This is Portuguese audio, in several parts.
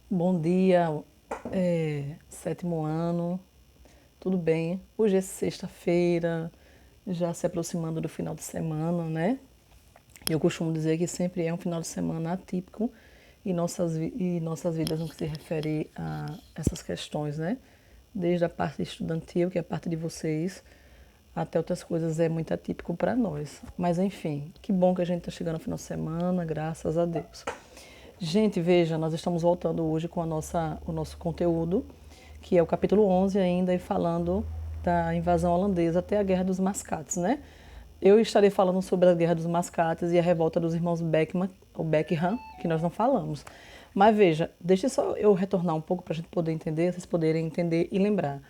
Bom dia, sétimo ano, tudo bem? Hoje é sexta-feira, já se aproximando do final de semana, né? Eu costumo dizer que sempre é um final de semana atípico e nossas vidas no que se refere a essas questões, né? Desde a parte estudantil, que é a parte de vocês, até outras coisas é muito atípico para nós. Mas enfim, que bom que a gente está chegando ao final de semana, graças a Deus. Gente, veja, nós estamos voltando hoje com o nosso conteúdo, que é o capítulo 11 ainda, e falando da invasão holandesa até a Guerra dos Mascates, né? Eu estarei falando sobre a Guerra dos Mascates e a revolta dos irmãos Beckman, ou Beckham, que nós não falamos. Mas veja, deixa só eu retornar um pouco para a gente poder entender, vocês poderem entender e lembrar.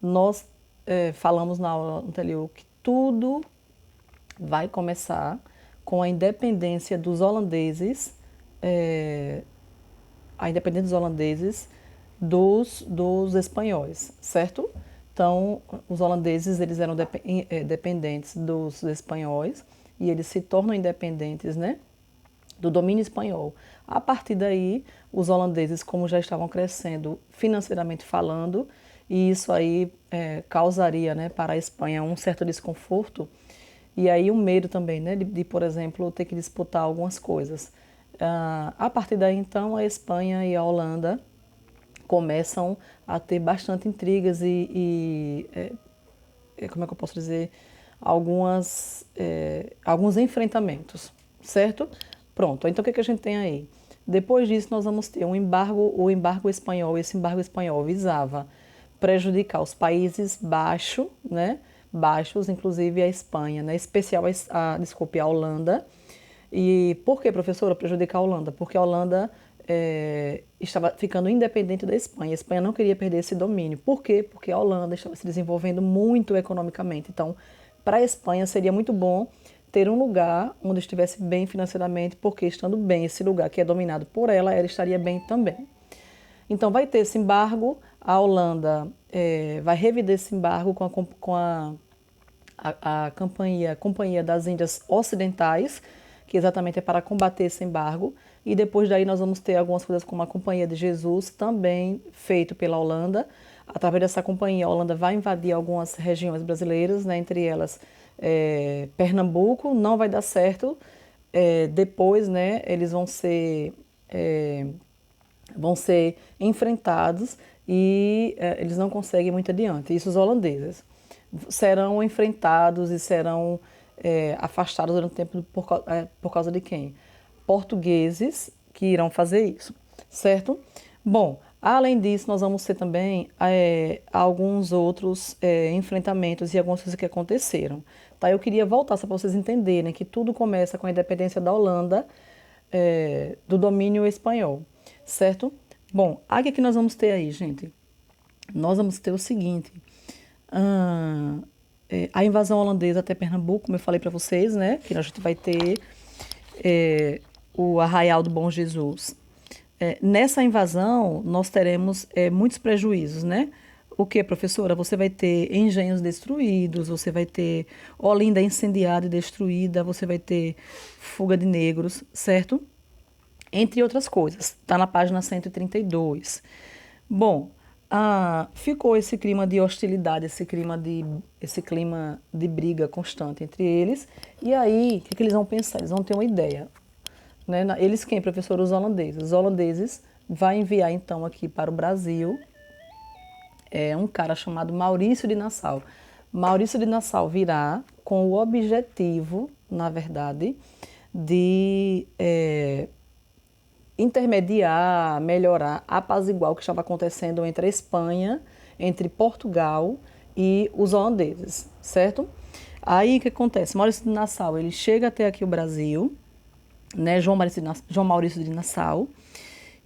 Nós falamos na aula anterior que tudo vai começar com a independência dos holandeses, é, a independência dos holandeses dos espanhóis, certo? Então, os holandeses eles eram dependentes dos espanhóis e eles se tornam independentes, né, do domínio espanhol. A partir daí, os holandeses, como já estavam crescendo financeiramente falando, e isso aí causaria, né, para a Espanha um certo desconforto e aí o medo também, né, por exemplo, ter que disputar algumas coisas. A partir daí, então, a Espanha e a Holanda começam a ter bastante intrigas como é que eu posso dizer, alguns enfrentamentos, certo? Pronto, então o que, que a gente tem aí? Depois disso, nós vamos ter um embargo, o embargo espanhol. Esse embargo espanhol visava prejudicar os países baixos, né? Baixos, inclusive a Espanha, né? Especial desculpe, a Holanda. E por que, professora, prejudicar a Holanda? Porque a Holanda estava ficando independente da Espanha. A Espanha não queria perder esse domínio. Por quê? Porque a Holanda estava se desenvolvendo muito economicamente. Então, para a Espanha seria muito bom ter um lugar onde estivesse bem financeiramente, porque estando bem esse lugar que é dominado por ela, ela estaria bem também. Então, vai ter esse embargo, a Holanda vai reviver esse embargo com a Companhia das Índias Ocidentais, que exatamente é para combater esse embargo. E depois daí nós vamos ter algumas coisas como a Companhia de Jesus, também feito pela Holanda. Através dessa companhia, a Holanda vai invadir algumas regiões brasileiras, né, entre elas Pernambuco, não vai dar certo. Depois, né, eles vão ser enfrentados e eles não conseguem muito adiante. Isso os holandeses serão enfrentados e serão afastados durante o tempo por causa de quem? Portugueses que irão fazer isso, certo? Bom, além disso, nós vamos ter também alguns outros enfrentamentos e algumas coisas que aconteceram. Tá? Eu queria voltar só para vocês entenderem que tudo começa com a independência da Holanda do domínio espanhol, certo? Bom, aí o que é que nós vamos ter aí, gente? Nós vamos ter o seguinte: ah, a invasão holandesa até Pernambuco, como eu falei para vocês, né? Que a gente vai ter o Arraial do Bom Jesus. Nessa invasão, nós teremos muitos prejuízos, né? O que, professora? Você vai ter engenhos destruídos, você vai ter Olinda incendiada e destruída, você vai ter fuga de negros, certo? Entre outras coisas. Está na página 132. Bom, ficou esse clima de hostilidade, esse clima de briga constante entre eles. E aí, o que, que eles vão pensar? Eles vão ter uma ideia. Né? Eles quem, professor? Os holandeses. Os holandeses vai enviar então aqui para o Brasil um cara chamado Maurício de Nassau. Maurício de Nassau virá com o objetivo, na verdade, de intermediar, melhorar, apaziguar o que estava acontecendo entre a Espanha, entre Portugal e os holandeses, certo? Aí o que acontece? Maurício de Nassau, ele chega até aqui o Brasil, né? João Maurício de Nassau,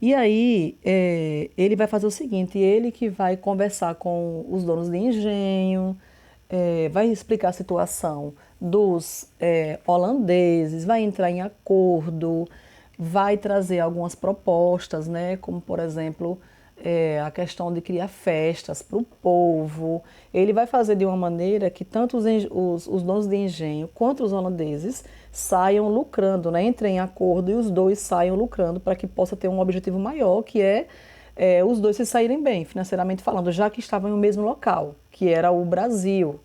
e aí ele vai fazer o seguinte, ele que vai conversar com os donos de engenho, vai explicar a situação dos holandeses, vai entrar em acordo, vai trazer algumas propostas, né, como por exemplo a questão de criar festas para o povo. Ele vai fazer de uma maneira que tanto os donos de engenho quanto os holandeses saiam lucrando, né, entrem em acordo e os dois saiam lucrando para que possa ter um objetivo maior, que é os dois se saírem bem, financeiramente falando, já que estavam no mesmo local, que era o Brasil,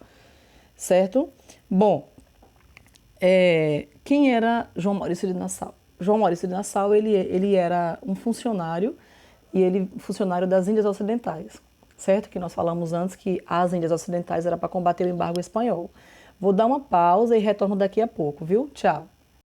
certo? Bom, quem era João Maurício de Nassau? João Maurício de Nassau, ele era um funcionário, e ele funcionário das Índias Ocidentais, certo? Que nós falamos antes que as Índias Ocidentais era para combater o embargo espanhol. Vou dar uma pausa e retorno daqui a pouco, viu? Tchau.